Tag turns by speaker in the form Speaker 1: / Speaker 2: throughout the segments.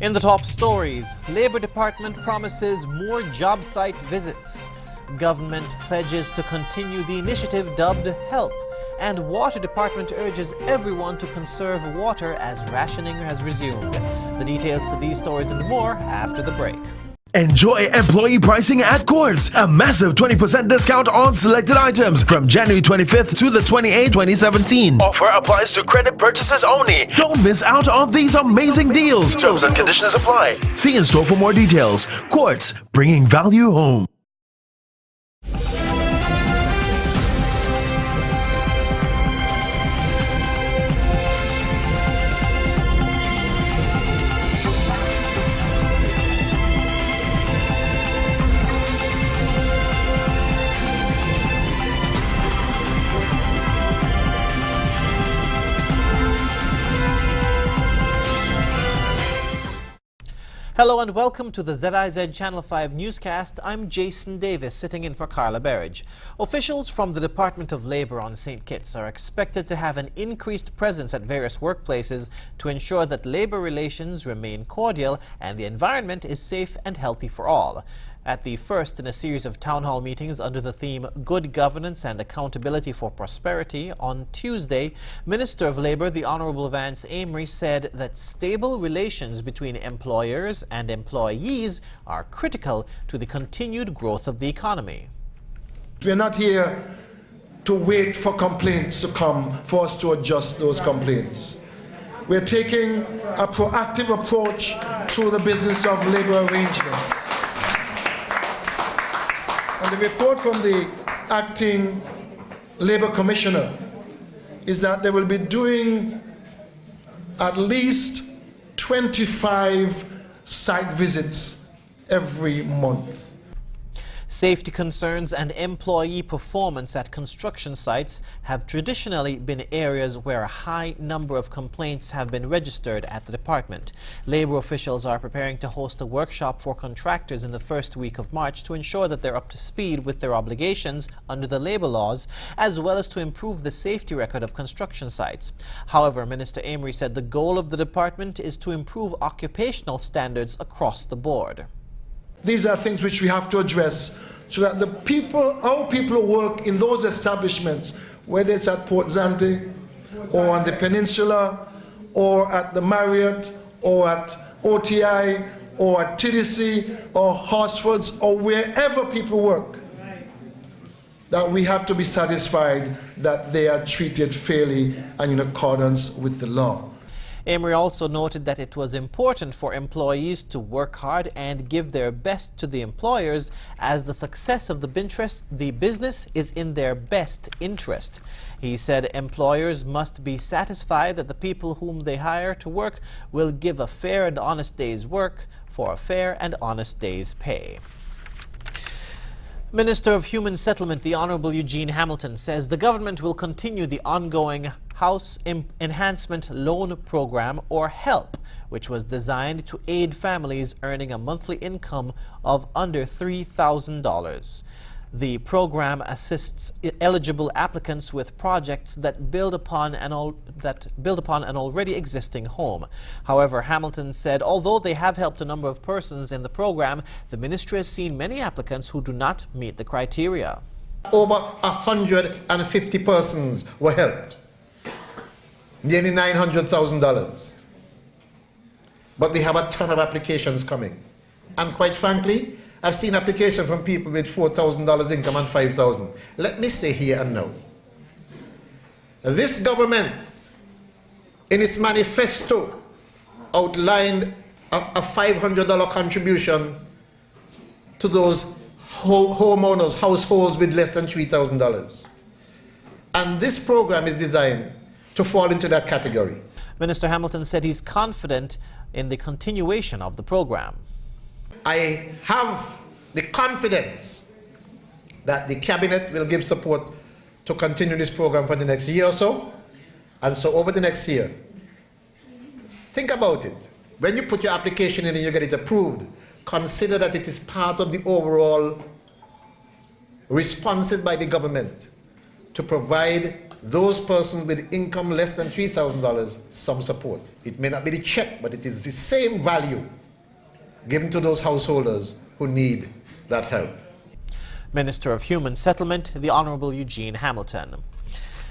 Speaker 1: In the top stories, Labour Department promises more job site visits. Government pledges to continue the initiative dubbed HELP. And Water Department urges everyone to conserve water as rationing has resumed. The details to these stories and more after the break.
Speaker 2: Enjoy employee pricing at Quartz. A massive 20% discount on selected items from January 25th to the 28th, 2017. Offer applies to credit purchases only. Don't miss out on these amazing deals. Terms and conditions apply. See in store for more details. Quartz, bringing value home.
Speaker 1: Hello and welcome to the ZIZ Channel 5 newscast. I'm Jason Davis, sitting in for Carla Berridge. Officials from the Department of Labour on St. Kitts are expected to have an increased presence at various workplaces to ensure that labour relations remain cordial and the environment is safe and healthy for all. At the first in a series of town hall meetings under the theme Good Governance and Accountability for Prosperity on Tuesday, Minister of Labour, the Honourable Vance Amory, said that stable relations between employers and employees are critical to the continued growth of the economy.
Speaker 3: We're not here to wait for complaints to come for us to adjust those complaints. We're taking a proactive approach to the business of labour arrangement. And the report from the acting Labour Commissioner is that they will be doing at least 25 site visits every month.
Speaker 1: Safety concerns and employee performance at construction sites have traditionally been areas where a high number of complaints have been registered at the department. Labour officials are preparing to host a workshop for contractors in the first week of March to ensure that they're up to speed with their obligations under the labour laws, as well as to improve the safety record of construction sites. However, Minister Amory said the goal of the department is to improve occupational standards across the board.
Speaker 3: These are things which we have to address so that the people, our people who work in those establishments, whether it's at Port Zante or on the Peninsula or at the Marriott or at OTI or at TDC or Horsfords or wherever people work, that we have to be satisfied that they are treated fairly and in accordance with the law.
Speaker 1: Amory also noted that it was important for employees to work hard and give their best to the employers, as the success of the business is in their best interest. He said employers must be satisfied that the people whom they hire to work will give a fair and honest day's work for a fair and honest day's pay. Minister of Human Settlement, the Honourable Eugene Hamilton, says the government will continue the ongoing House Enhancement Loan Program, or HELP, which was designed to aid families earning a monthly income of under $3,000. The program assists eligible applicants with projects that build upon an already existing home. However, Hamilton said although they have helped a number of persons in the program, the ministry has seen many applicants who do not meet the criteria.
Speaker 4: Over 150 persons were helped, nearly $900,000. But we have a ton of applications coming. And quite frankly, I've seen applications from people with $4,000 income and $5,000. Let me say here and now, this government, in its manifesto, outlined a $500 contribution to those homeowners, households with less than $3,000. And this program is designed to fall into that category.
Speaker 1: Minister Hamilton said he's confident in the continuation of the program.
Speaker 4: I have the confidence that the Cabinet will give support to continue this program for the next year or so. And so over the next year, think about it. When you put your application in and you get it approved, consider that it is part of the overall responses by the government to provide those persons with income less than $3,000 some support. It may not be the check, but it is the same value given to those householders who need that help.
Speaker 1: Minister of Human Settlement, the Honourable Eugene Hamilton.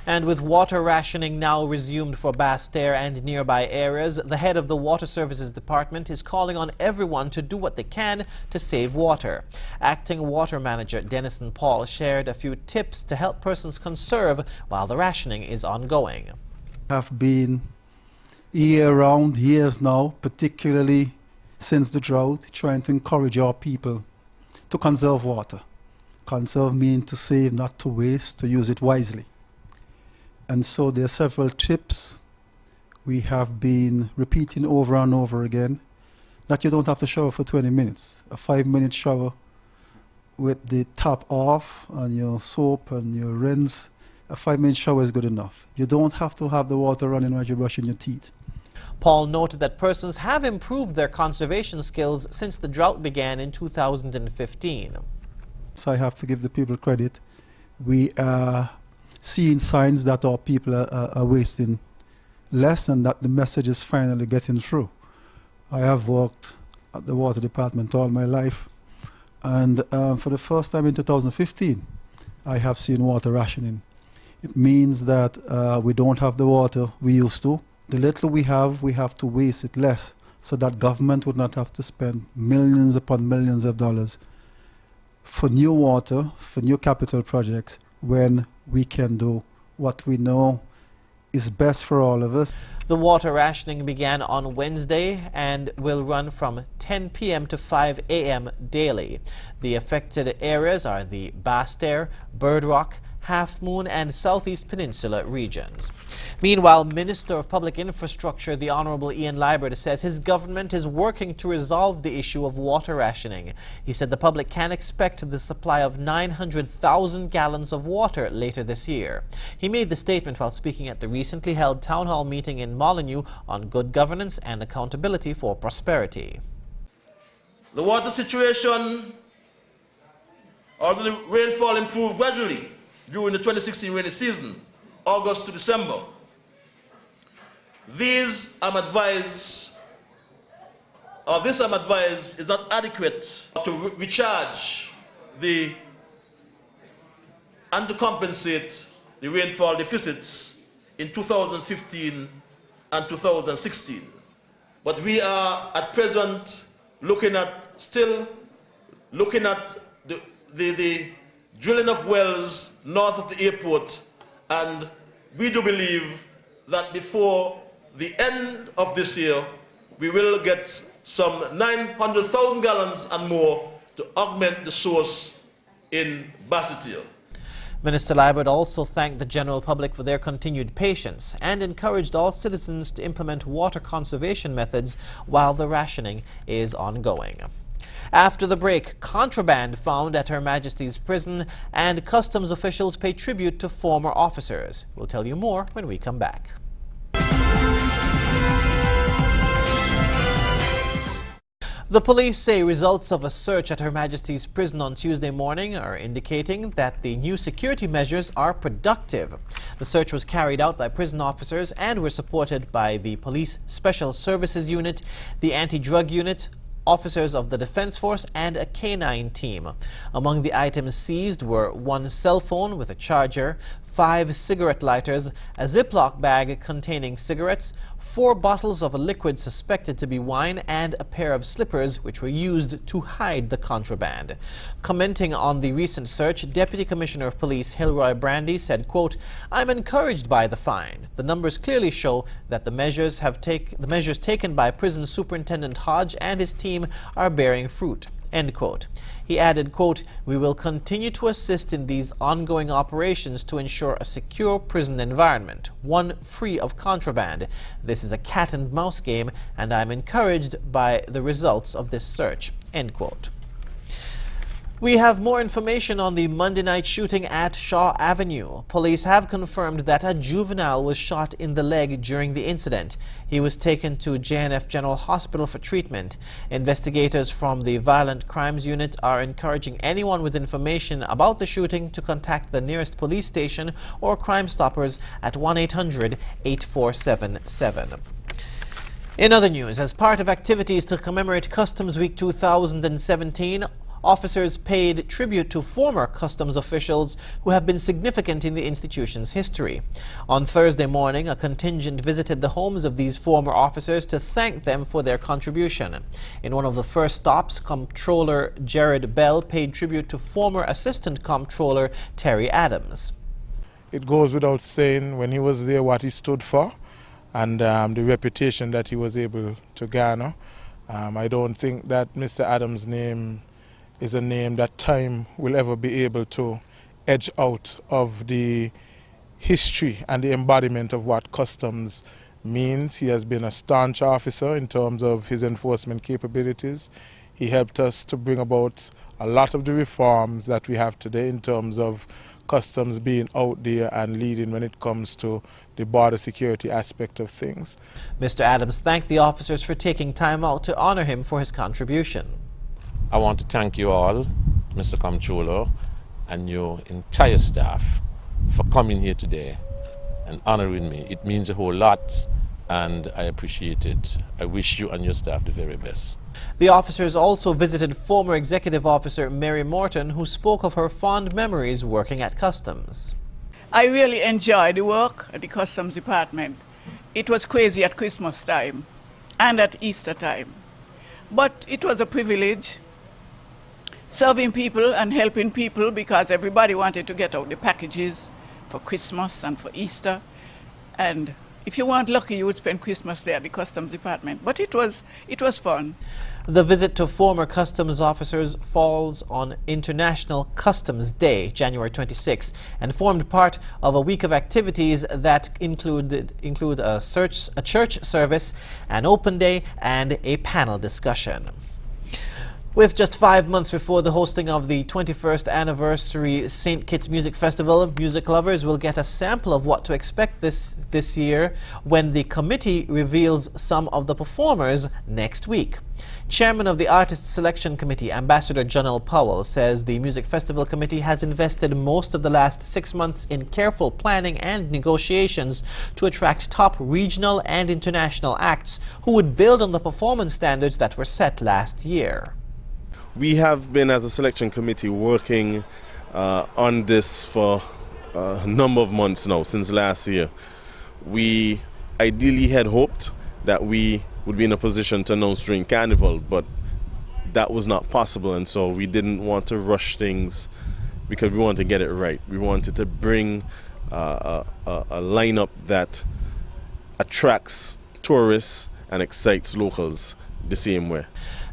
Speaker 1: And with water rationing now resumed for Basse-Terre and nearby areas, the head of the Water Services Department is calling on everyone to do what they can to save water. Acting Water Manager Denison Paul shared a few tips to help persons conserve while the rationing is ongoing.
Speaker 5: Have been year-round years now, particularly since the drought, trying to encourage our people to conserve water. Conserve means to save, not to waste, to use it wisely. And so there are several tips we have been repeating over and over again, that you don't have to shower for 20 minutes. A 5-minute shower with the top off and your soap and your rinse, a 5-minute shower is good enough. You don't have to have the water running while you're brushing your teeth.
Speaker 1: Paul noted that persons have improved their conservation skills since the drought began in 2015.
Speaker 5: So I have to give the people credit. We are seeing signs that our people are wasting less and that the message is finally getting through. I have worked at the water department all my life, and for the first time in 2015 I have seen water rationing. It means that we don't have the water we used to. The little we have to waste it less, so that government would not have to spend millions upon millions of dollars for new water, for new capital projects, when we can do what we know is best for all of us.
Speaker 1: The water rationing began on Wednesday and will run from 10 p.m. to 5 a.m. daily. The affected areas are the Basse-Terre, Bird Rock, Half Moon and Southeast Peninsula regions. Meanwhile, Minister of Public Infrastructure, the Honourable Ian Liebert, says his government is working to resolve the issue of water rationing. He said the public can expect the supply of 900,000 gallons of water later this year. He made the statement while speaking at the recently held town hall meeting in Molineux on good governance and accountability for prosperity.
Speaker 6: The water situation, although the rainfall improved gradually during the 2016 rainy season, August to December, this I'm advised is not adequate to recharge and to compensate the rainfall deficits in 2015 and 2016. But we are at present still looking at the drilling of wells north of the airport, and we do believe that before the end of this year we will get some 900,000 gallons and more to augment the source in Basse-Terre.
Speaker 1: Minister Liebert also thanked the general public for their continued patience and encouraged all citizens to implement water conservation methods while the rationing is ongoing. After the break, contraband found at Her Majesty's prison and customs officials pay tribute to former officers. We'll tell you more when we come back. The police say results of a search at Her Majesty's prison on Tuesday morning are indicating that the new security measures are productive. The search was carried out by prison officers and were supported by the Police Special Services Unit, the Anti-Drug Unit, officers of the Defence Force and a canine team. Among the items seized were 1 cell phone with a charger, 5 cigarette lighters, a Ziploc bag containing cigarettes, 4 bottles of a liquid suspected to be wine, and a pair of slippers which were used to hide the contraband. Commenting on the recent search, Deputy Commissioner of Police Hilroy Brandy said, quote, "I'm encouraged by the find. The numbers clearly show that the measures taken by Prison Superintendent Hodge and his team are bearing fruit." End quote. He added, quote, "We will continue to assist in these ongoing operations to ensure a secure prison environment, one free of contraband. This is a cat and mouse game, and I'm encouraged by the results of this search." End quote. We have more information on the Monday night shooting at Shaw Avenue. Police have confirmed that a juvenile was shot in the leg during the incident. He was taken to JNF General Hospital for treatment. Investigators from the Violent Crimes Unit are encouraging anyone with information about the shooting to contact the nearest police station or Crime Stoppers at 1-800-8477. In other news, as part of activities to commemorate Customs Week 2017, officers paid tribute to former customs officials who have been significant in the institution's history. On Thursday morning, a contingent visited the homes of these former officers to thank them for their contribution. In one of the first stops, Comptroller Jared Bell paid tribute to former Assistant Comptroller Terry Adams.
Speaker 7: It goes without saying when he was there what he stood for and the reputation that he was able to garner. I don't think that Mr. Adams' name is a name that time will ever be able to edge out of the history and the embodiment of what customs means. He has been a staunch officer in terms of his enforcement capabilities. He helped us to bring about a lot of the reforms that we have today in terms of customs being out there and leading when it comes to the border security aspect of things.
Speaker 1: Mr. Adams thanked the officers for taking time out to honor him for his contribution.
Speaker 8: I want to thank you all, Mr. Comptroller, and your entire staff for coming here today and honoring me. It means a whole lot, and I appreciate it. I wish you and your staff the very best.
Speaker 1: The officers also visited former Executive Officer Mary Morton, who spoke of her fond memories working at Customs.
Speaker 9: I really enjoyed the work at the Customs Department. It was crazy at Christmas time and at Easter time, but it was a privilege serving people and helping people because everybody wanted to get out the packages for Christmas and for Easter. And if you weren't lucky, you would spend Christmas there at the Customs Department. But it was fun.
Speaker 1: The visit to former customs officers falls on International Customs Day, January 26, and formed part of a week of activities that include a church service, an open day, and a panel discussion. With just 5 months before the hosting of the 21st anniversary St. Kitts Music Festival, music lovers will get a sample of what to expect this year when the committee reveals some of the performers next week. Chairman of the Artist Selection Committee, Ambassador Jonell Powell, says the Music Festival Committee has invested most of the last 6 months in careful planning and negotiations to attract top regional and international acts who would build on the performance standards that were set last year.
Speaker 10: We have been, as a selection committee, working on this for a number of months now, since last year. We ideally had hoped that we would be in a position to announce during Carnival, but that was not possible, and so we didn't want to rush things because we wanted to get it right. We wanted to bring a lineup that attracts tourists and excites locals the same way.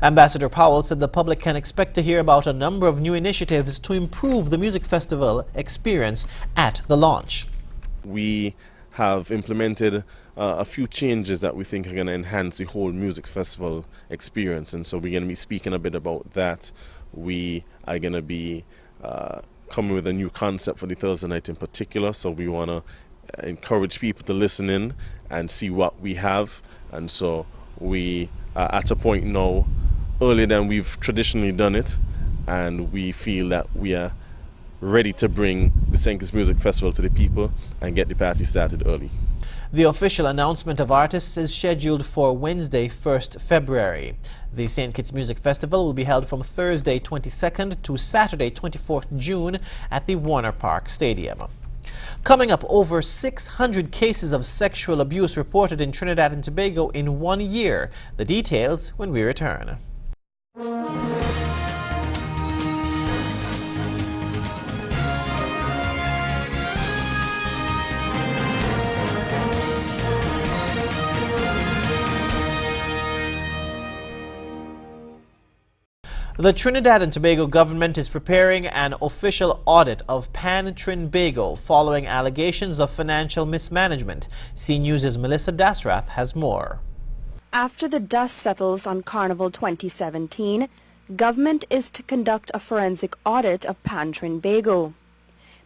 Speaker 1: Ambassador Powell said the public can expect to hear about a number of new initiatives to improve the music festival experience at the launch.
Speaker 10: We have implemented a few changes that we think are going to enhance the whole music festival experience, and so we're going to be speaking a bit about that. We are going to be coming with a new concept for the Thursday night in particular, so we want to encourage people to listen in and see what we have, and so we are at a point now earlier than we've traditionally done it, and we feel that we are ready to bring the St. Kitts Music Festival to the people and get the party started early.
Speaker 1: The official announcement of artists is scheduled for Wednesday, 1st February. The St. Kitts Music Festival will be held from Thursday 22nd to Saturday 24th June at the Warner Park Stadium. Coming up, over 600 cases of sexual abuse reported in Trinidad and Tobago in 1 year. The details when we return. The Trinidad and Tobago government is preparing an official audit of Pan-Trinbago following allegations of financial mismanagement. CNews' Melissa Dasrath has more.
Speaker 11: After the dust settles on Carnival 2017, government is to conduct a forensic audit of Pan Trinbago.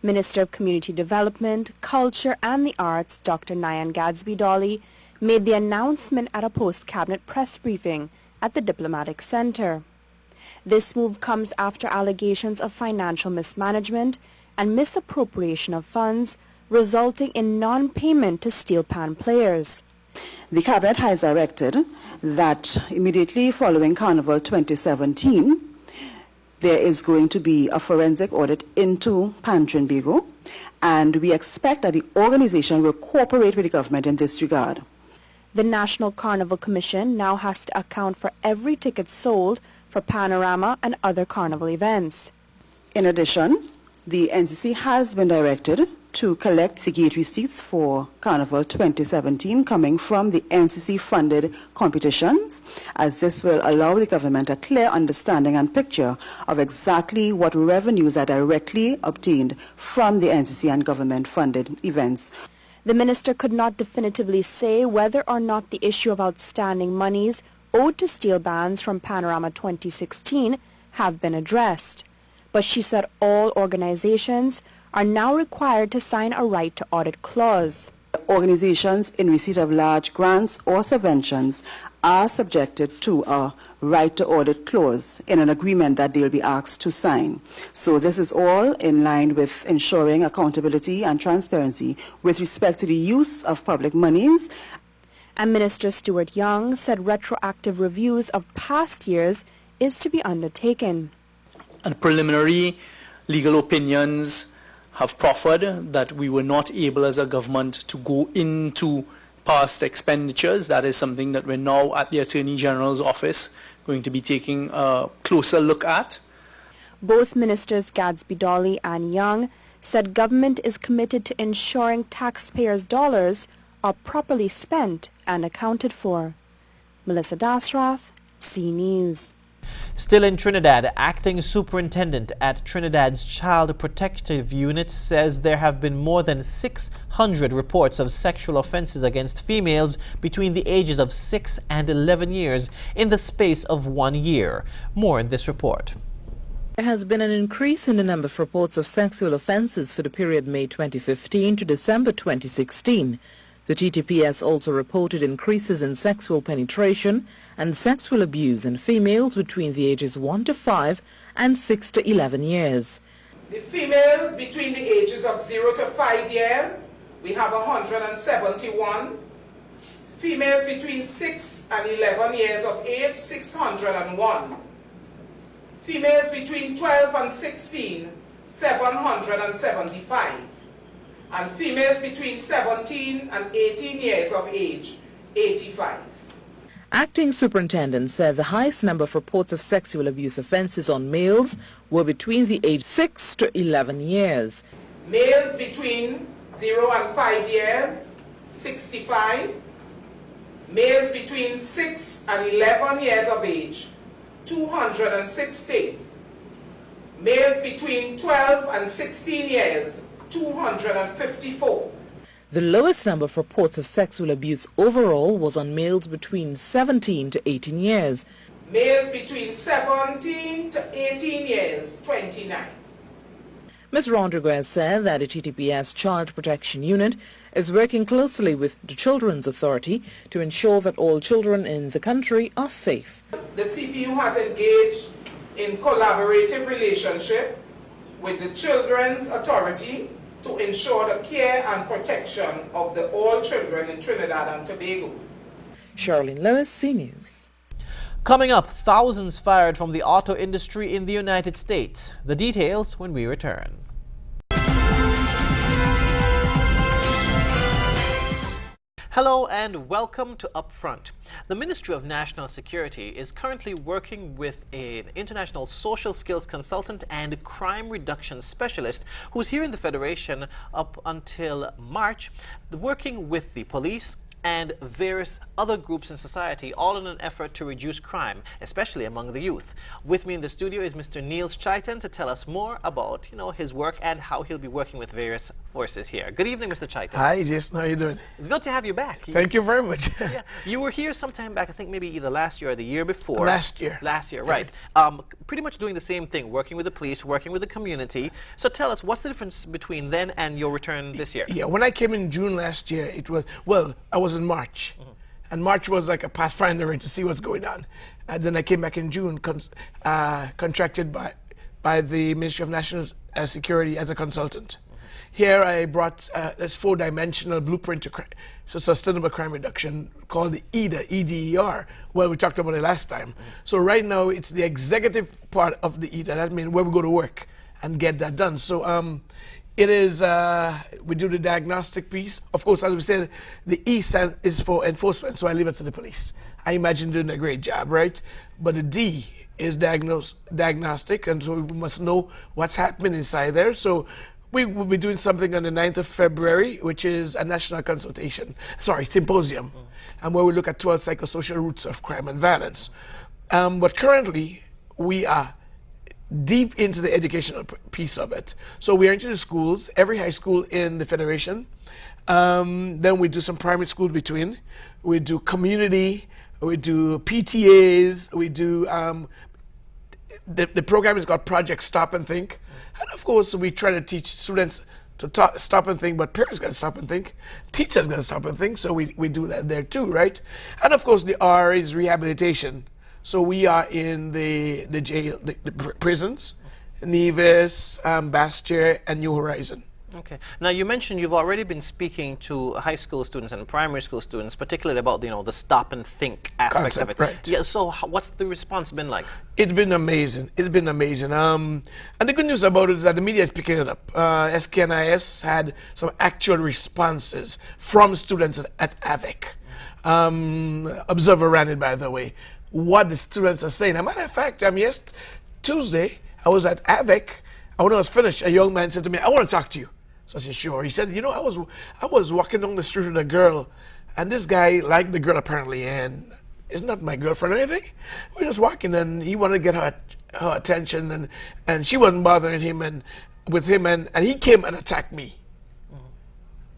Speaker 11: Minister of Community Development, Culture and the Arts, Dr. Nyan Gadsby-Dolly, made the announcement at a post-cabinet press briefing at the Diplomatic Center. This move comes after allegations of financial mismanagement and misappropriation of funds, resulting in non-payment to steel pan players.
Speaker 12: The Cabinet has directed that immediately following Carnival 2017, there is going to be a forensic audit into Pan Trinbago, and we expect that the organization will cooperate with the government in this regard.
Speaker 11: The National Carnival Commission now has to account for every ticket sold for Panorama and other carnival events.
Speaker 12: In addition, the NCC has been directed to collect the gate receipts for Carnival 2017 coming from the NCC-funded competitions, as this will allow the government a clear understanding and picture of exactly what revenues are directly obtained from the NCC and government-funded events.
Speaker 11: The minister could not definitively say whether or not the issue of outstanding monies owed to steel bands from Panorama 2016 have been addressed, but she said all organizations are now required to sign a right to audit clause.
Speaker 12: Organizations in receipt of large grants or subventions are subjected to a right to audit clause in an agreement that they'll be asked to sign. So this is all in line with ensuring accountability and transparency with respect to the use of public monies.
Speaker 11: And Minister Stuart Young said retroactive reviews of past years is to be undertaken.
Speaker 13: And preliminary legal opinions have proffered that we were not able as a government to go into past expenditures. That is something that we're now at the Attorney General's office going to be taking a closer look at.
Speaker 11: Both Ministers Gadsby-Dolly and Young said government is committed to ensuring taxpayers' dollars are properly spent and accounted for. Melissa Dasrath, C News.
Speaker 1: Still in Trinidad, Acting Superintendent at Trinidad's Child Protective Unit says there have been more than 600 reports of sexual offenses against females between the ages of 6 and 11 years in the space of 1 year. More in this report.
Speaker 14: There has been an increase in the number of reports of sexual offences for the period May 2015 to December 2016. The TTPS also reported increases in sexual penetration and sexual abuse in females between the ages 1 to 5 and 6 to 11 years.
Speaker 15: The females between the ages of 0 to 5 years, we have 171. Females between 6 and 11 years of age, 601. Females between 12 and 16, 775. And females between 17 and 18 years of age, 85.
Speaker 14: Acting Superintendent said the highest number of reports of sexual abuse offences on males were between the age 6 to 11 years.
Speaker 15: Males between 0 and 5 years, 65. Males between 6 and 11 years of age, 260. Males between 12 and 16 years, 254.
Speaker 14: The lowest number of reports of sexual abuse overall was on males between 17 to 18 years.
Speaker 15: Males between 17 to 18 years, 29.
Speaker 14: Ms. Rodriguez said that the TTPS Child Protection Unit is working closely with the Children's Authority to ensure that all children in the country are safe.
Speaker 15: The CPU has engaged in collaborative relationship with the Children's Authority to ensure the care and protection of all children in Trinidad and Tobago.
Speaker 14: Charlene Lewis, C News.
Speaker 1: Coming up, thousands fired from the auto industry in the United States. The details when we return. Hello and welcome to Upfront. The Ministry of National Security is currently working with an international social skills consultant and crime reduction specialist who's here in the Federation up until March, working with the police and various other groups in society, all in an effort to reduce crime, especially among the youth. With me in the studio is Mr. Niels Chaitan to tell us more about, his work and how he'll be working with various forces here. Good evening, Mr. Chaitan.
Speaker 16: Hi, Jason. How are you doing?
Speaker 1: It's good to have you back.
Speaker 16: Thank you very much.
Speaker 1: Yeah, you were here sometime back, I think maybe either last year or the year before.
Speaker 16: Last year.
Speaker 1: Last year, right. Pretty much doing the same thing, working with the police, working with the community. So tell us, what's the difference between then and your return this year?
Speaker 16: Yeah, when I came in June last year, it was, well, I was in March. And March was like a pathfinder to see what's going on. And then I came back in June, contracted by the Ministry of National Security as a consultant. Here I brought this 4-dimensional blueprint to sustainable crime reduction called the EDA, EDER. Well, we talked about it last time. So right now it's the executive part of the EDA. That means where we go to work and get that done. So it is, we do the diagnostic piece. Of course, as we said, the E is for enforcement, so I leave it to the police. I imagine doing a great job, right? But the D is diagnostic, and so we must know what's happening inside there. So we will be doing something on the 9th of February, which is a national symposium, and where we look at 12 psychosocial roots of crime and violence. But currently, we are deep into the educational piece of it. So we are into the schools, every high school in the Federation. Then we do some primary schools between. We do community, we do PTAs, we do, the program is called Project Stop and Think. And of course, we try to teach students to stop and think, but parents got to stop and think. Teachers got to stop and think, so we do that there too, right? And of course, the R is rehabilitation. So we are in the jail, the prisons, Nevis, Bastia, and New Horizon.
Speaker 1: Okay. Now you mentioned you've already been speaking to high school students and primary school students, particularly about the stop and think aspect of it.
Speaker 16: Right.
Speaker 1: Yeah. So what's the response been like?
Speaker 16: It's been amazing. It's been amazing. And the good news about it is that the media is picking it up. SKNIS had some actual responses from students at AVIC. Observer ran it, by the way. What the students are saying. As a matter of fact, Tuesday, I was at AVIC, and when I was finished, a young man said to me, "I want to talk to you." So I said, "Sure." He said, I was walking down the street with a girl, and this guy liked the girl apparently, and it's not my girlfriend or anything. We're just walking, and he wanted to get her attention, and she wasn't bothering him, and he came and attacked me.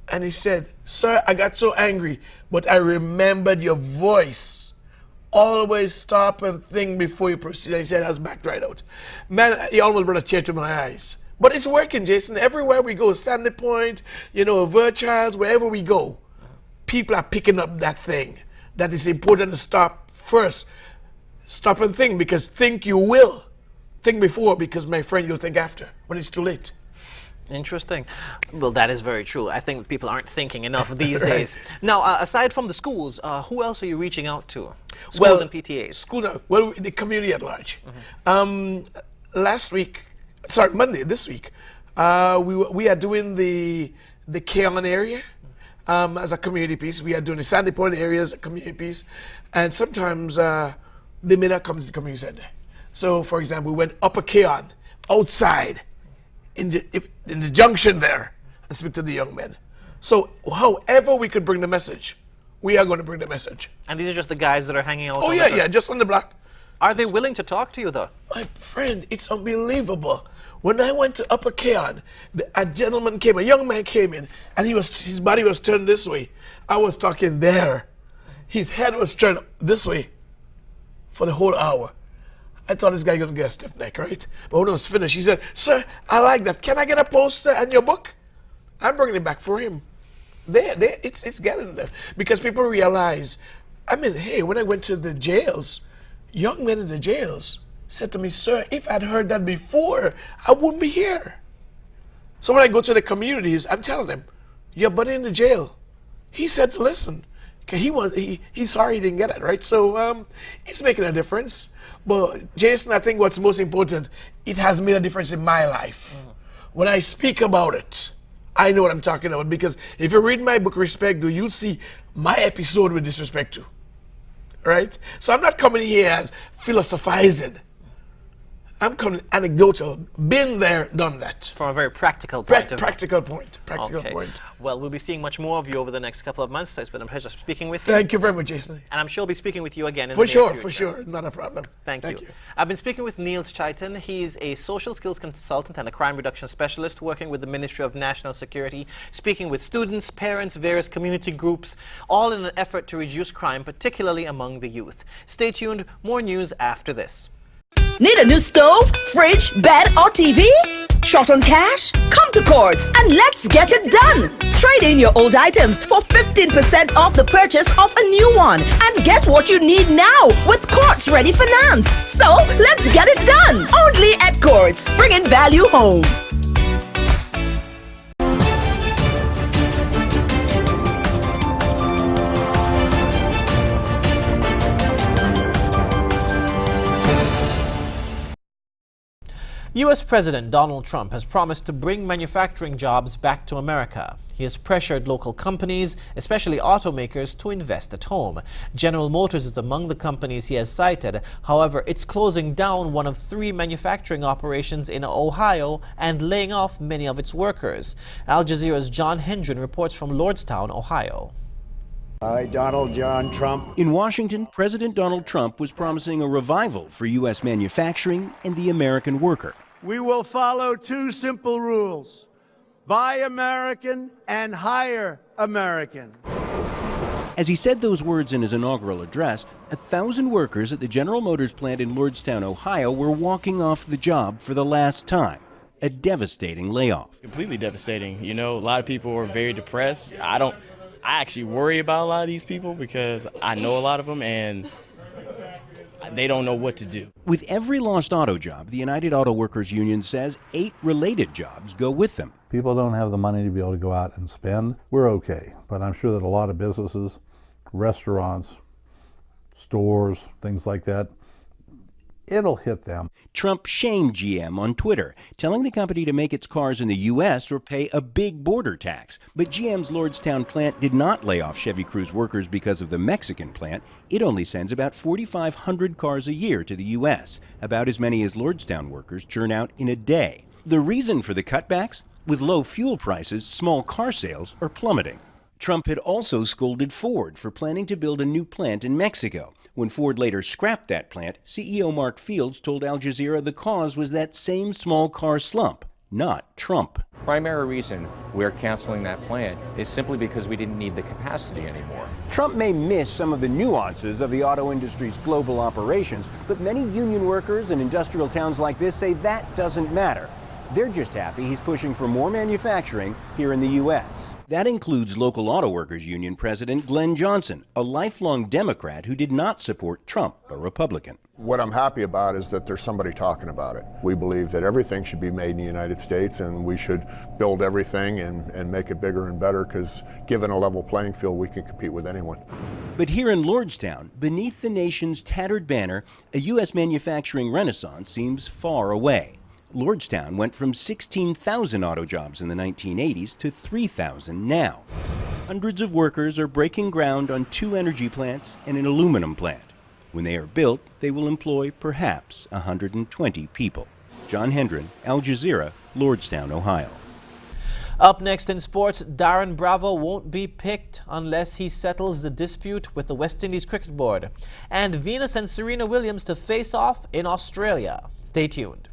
Speaker 16: And he said, "Sir, I got so angry, but I remembered your voice. Always stop and think before you proceed." And he said, I was backed right out. Man, he almost brought a tear to my eyes. But it's working, Jason. Everywhere we go, Sandy Point, Virchilds, wherever we go, people are picking up that thing. That it's important to stop first. Stop and think, because think you will. Think before, because, my friend, you'll think after, when it's too late.
Speaker 1: Interesting. Well, that is very true. I think people aren't thinking enough these days. Now, aside from the schools, who else are you reaching out to? Schools and PTAs?
Speaker 16: The community at large. Monday, this week, we are doing the Keon area as a community piece. We are doing the Sandy Point area as a community piece. And sometimes they may not come to the community center. So, for example, we went Upper Keon, outside, in the junction there, and speak to the young men. So however we could bring the message, we are going to bring the message.
Speaker 1: And these are just the guys that are hanging out?
Speaker 16: Oh, yeah, just on the block.
Speaker 1: Are they willing to talk to you, though?
Speaker 16: My friend, it's unbelievable. When I went to Upper Keon, a young man came in, and his body was turned this way. I was talking there. His head was turned this way for the whole hour. I thought this guy was going to get a stiff neck, right? But when I was finished, he said, "Sir, I like that. Can I get a poster and your book?" I'm bringing it back for him. It's getting there. Because people realize, hey, when I went to the jails, young men in the jails said to me, "Sir, if I'd heard that before, I wouldn't be here." So when I go to the communities, I'm telling them, "Your buddy in the jail, he said to listen." He's sorry he didn't get it, right? So it's making a difference. But Jason, I think what's most important, it has made a difference in my life. When I speak about it, I know what I'm talking about, because if you read my book, Respect, you'll see my episode with disrespect too, right? So I'm not coming here as philosophizing. I'm coming anecdotal. Been there, done that.
Speaker 1: From a very practical point of view.
Speaker 16: Practical point.
Speaker 1: Well, we'll be seeing much more of you over the next couple of months. So it's been a pleasure speaking with you.
Speaker 16: Thank you very much, Jason.
Speaker 1: And I'm sure I'll be speaking with you again in the near future.
Speaker 16: For sure. Not a problem.
Speaker 1: Thank you. I've been speaking with Niels Chaitin. He's a social skills consultant and a crime reduction specialist working with the Ministry of National Security, speaking with students, parents, various community groups, all in an effort to reduce crime, particularly among the youth. Stay tuned. More news after this.
Speaker 17: Need a new stove, fridge, bed, or TV? Short on cash? Come to Courts and let's get it done! Trade in your old items for 15% off the purchase of a new one and get what you need now with Courts Ready Finance. So let's get it done! Only at Courts, bringing value home.
Speaker 1: U.S. President Donald Trump has promised to bring manufacturing jobs back to America. He has pressured local companies, especially automakers, to invest at home. General Motors is among the companies he has cited. However, it's closing down one of 3 manufacturing operations in Ohio and laying off many of its workers. Al Jazeera's John Hendren reports from Lordstown, Ohio.
Speaker 18: Hi, Donald John Trump.
Speaker 19: In Washington, President Donald Trump was promising a revival for U.S. manufacturing and the American worker.
Speaker 18: We will follow 2 simple rules: buy American and hire American.
Speaker 19: As he said those words in his inaugural address, 1,000 workers at the General Motors plant in Lordstown, Ohio, were walking off the job for the last time. A devastating layoff.
Speaker 20: Completely devastating. You know, a lot of people are very depressed. I actually worry about a lot of these people because I know a lot of them and they don't know what to do.
Speaker 19: With every lost auto job, the United Auto Workers Union says 8 related jobs go with them.
Speaker 21: People don't have the money to be able to go out and spend. We're okay, but I'm sure that a lot of businesses, restaurants, stores, things like that, it'll hit them.
Speaker 19: Trump shamed GM on Twitter, telling the company to make its cars in the U.S. or pay a big border tax. But GM's Lordstown plant did not lay off Chevy Cruze workers because of the Mexican plant. It only sends about 4,500 cars a year to the U.S., about as many as Lordstown workers churn out in a day. The reason for the cutbacks? With low fuel prices, small car sales are plummeting. Trump had also scolded Ford for planning to build a new plant in Mexico. When Ford later scrapped that plant, CEO Mark Fields told Al Jazeera the cause was that same small car slump, not Trump.
Speaker 22: Primary reason we're canceling that plant is simply because we didn't need the capacity anymore.
Speaker 19: Trump may miss some of the nuances of the auto industry's global operations, but many union workers in industrial towns like this say that doesn't matter. They're just happy he's pushing for more manufacturing here in the U.S. That includes local auto workers union president Glenn Johnson, a lifelong Democrat who did not support Trump, a Republican.
Speaker 23: What I'm happy about is that there's somebody talking about it. We believe that everything should be made in the United States and we should build everything and make it bigger and better because given a level playing field, we can compete with anyone.
Speaker 19: But here in Lordstown, beneath the nation's tattered banner, a U.S. manufacturing renaissance seems far away. Lordstown went from 16,000 auto jobs in the 1980s to 3,000 now. Hundreds of workers are breaking ground on 2 energy plants and an aluminum plant. When they are built, they will employ perhaps 120 people. John Hendren, Al Jazeera, Lordstown, Ohio.
Speaker 1: Up next in sports, Darren Bravo won't be picked unless he settles the dispute with the West Indies Cricket Board. And Venus and Serena Williams to face off in Australia. Stay tuned.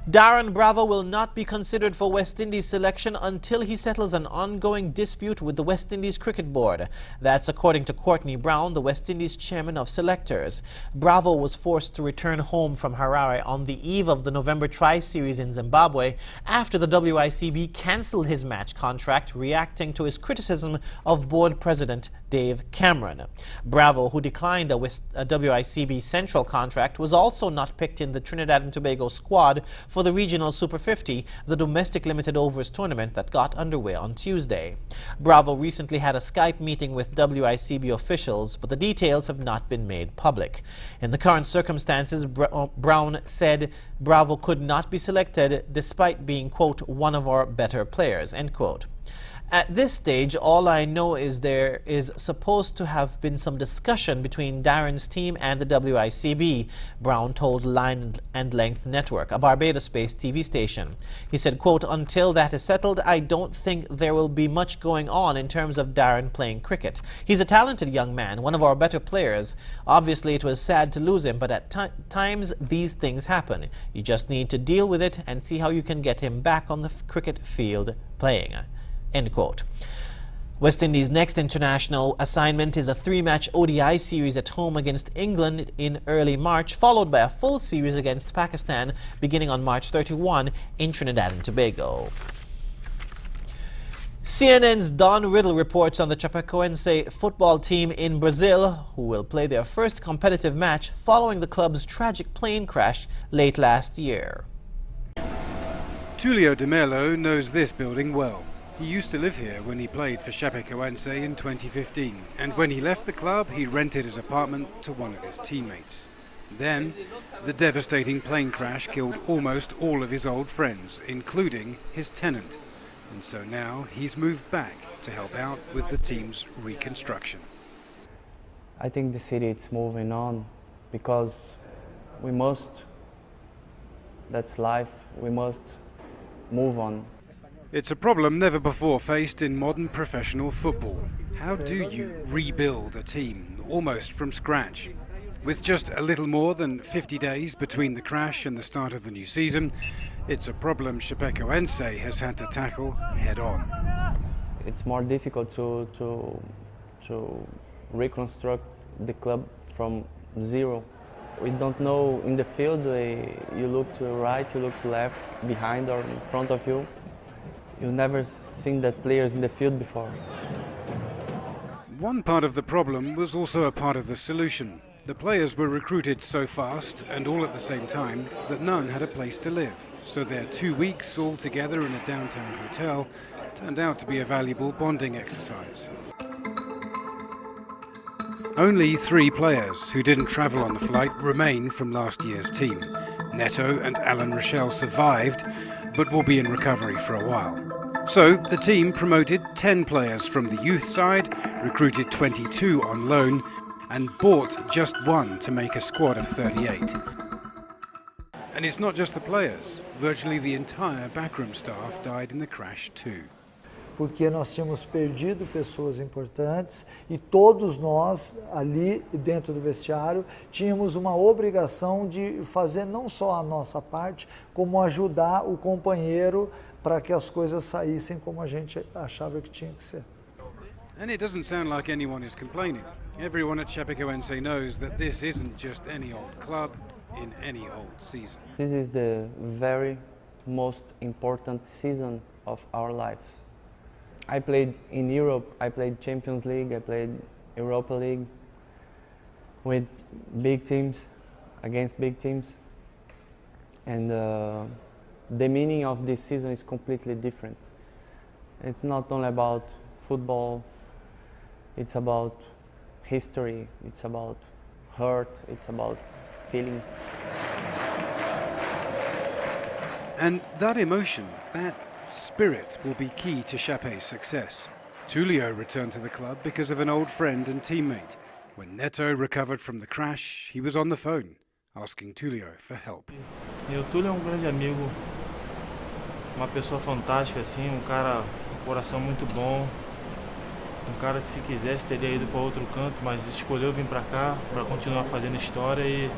Speaker 1: Darren Bravo will not be considered for West Indies selection until he settles an ongoing dispute with the West Indies Cricket Board. That's according to Courtney Brown, the West Indies chairman of selectors. Bravo was forced to return home from Harare on the eve of the November Tri-Series in Zimbabwe after the WICB cancelled his match contract, reacting to his criticism of board president Dave Cameron. Bravo, who declined a WICB Central contract, was also not picked in the Trinidad and Tobago squad for for the Regional Super 50, the domestic limited overs tournament that got underway on Tuesday. Bravo recently had a Skype meeting with WICB officials, but the details have not been made public. In the current circumstances, Brown said Bravo could not be selected despite being, quote, one of our better players, end quote. At this stage, all I know is there is supposed to have been some discussion between Darren's team and the WICB, Brown told Line and Length Network, a Barbados-based TV station. He said, quote, until that is settled, I don't think there will be much going on in terms of Darren playing cricket. He's a talented young man, one of our better players. Obviously, it was sad to lose him, but at times these things happen. You just need to deal with it and see how you can get him back on the cricket field playing. End quote. West Indies' next international assignment is a 3-match ODI series at home against England in early March, followed by a full series against Pakistan beginning on March 31 in Trinidad and Tobago. CNN's Don Riddle reports on the Chapecoense football team in Brazil, who will play their first competitive match following the club's tragic plane crash late last year.
Speaker 2: Tulio de Melo knows this building well. He used to live here when he played for Chapecoense in 2015, and when he left the club, he rented his apartment to one of his teammates. Then, the devastating plane crash killed almost all of his old friends, including his tenant. And so now he's moved back to help out with the team's reconstruction.
Speaker 3: I think the city is moving on because we must, that's life, we must move on.
Speaker 2: It's a problem never before faced in modern professional football. How do you rebuild a team almost from scratch? With just a little more than 50 days between the crash and the start of the new season, it's a problem Chapecoense has had to tackle head on.
Speaker 3: It's more difficult to reconstruct the club from zero. We don't know in the field, you look to the right, you look to the left, behind or in front of you. You've never seen that players in the field before.
Speaker 2: One part of the problem was also a part of the solution. The players were recruited so fast and all at the same time that none had a place to live. So their 2 weeks all together in a downtown hotel turned out to be a valuable bonding exercise. Only 3 players who didn't travel on the flight remain from last year's team. Neto and Alan Rochelle survived, but will be in recovery for a while. So the team promoted 10 players from the youth side, recruited 22 on loan, and bought just 1 to make a squad of 38. And it's not just the players. Virtually the entire backroom staff died in the crash too.
Speaker 4: Porque nós tínhamos perdido pessoas importantes e todos nós ali dentro do vestiário tínhamos uma obrigação de fazer não só a nossa parte, como ajudar o companheiro para que as coisas saíssem como a gente achava que tinha que ser.
Speaker 2: And it doesn't sound like anyone is complaining. Everyone at Chapecoense knows that this isn't just any old club in any old season.
Speaker 3: This is the very most important season of our lives. I played in Europe, I played Champions League, I played Europa League with big teams, against big teams. And the meaning of this season is completely different. It's not only about football, it's about history, it's about hurt, it's about feeling.
Speaker 2: And that emotion, that spirit will be key to Chape's success. Tulio returned to the club because of an old friend and teammate. When Neto recovered from the crash, he was on the phone, asking Tulio for help.
Speaker 24: O Tulio é grande amigo, uma pessoa fantástica assim, cara, coração muito bom, cara que se quisesse teria ido para outro canto, mas escolheu vir para cá para continuar fazendo história e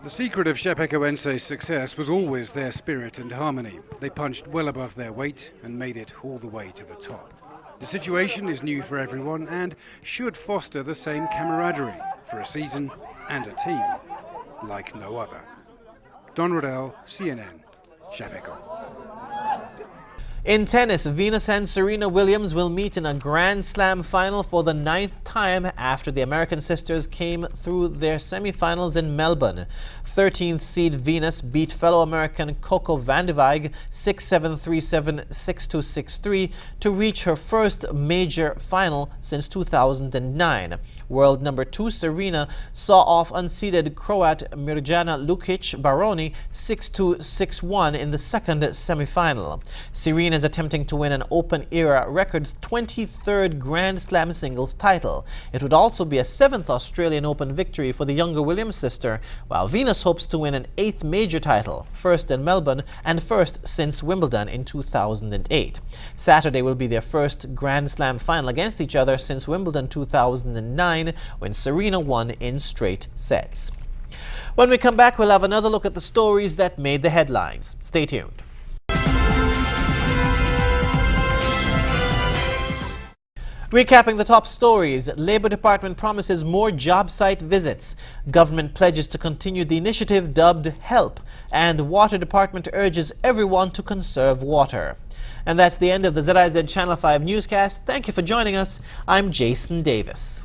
Speaker 2: The secret of Chapecoense's success was always their spirit and harmony. They punched well above their weight and made it all the way to the top. The situation is new for everyone and should foster the same camaraderie for a season and a team like no other. Don Riddell, CNN, Chapeco.
Speaker 1: In tennis, Venus and Serena Williams will meet in a Grand Slam final for the 9th time after the American sisters came through their semifinals in Melbourne. 13th seed Venus beat fellow American Coco Vandeweghe 6-7, 3-7, 6-2, 6-3 to reach her first major final since 2009. World number 2 Serena saw off unseeded Croat Mirjana Lukic Baroni 6-2, 6-1 in the second semifinal. Serena is attempting to win an Open-era record 23rd Grand Slam singles title. It would also be a 7th Australian Open victory for the younger Williams sister, while Venus hopes to win an 8th major title, first in Melbourne and first since Wimbledon in 2008. Saturday will be their first Grand Slam final against each other since Wimbledon 2009, when Serena won in straight sets. When we come back, we'll have another look at the stories that made the headlines. Stay tuned. Recapping the top stories, Labour Department promises more job site visits. Government pledges to continue the initiative dubbed HELP. And Water Department urges everyone to conserve water. And that's the end of the ZIZ Channel 5 newscast. Thank you for joining us. I'm Jason Davis.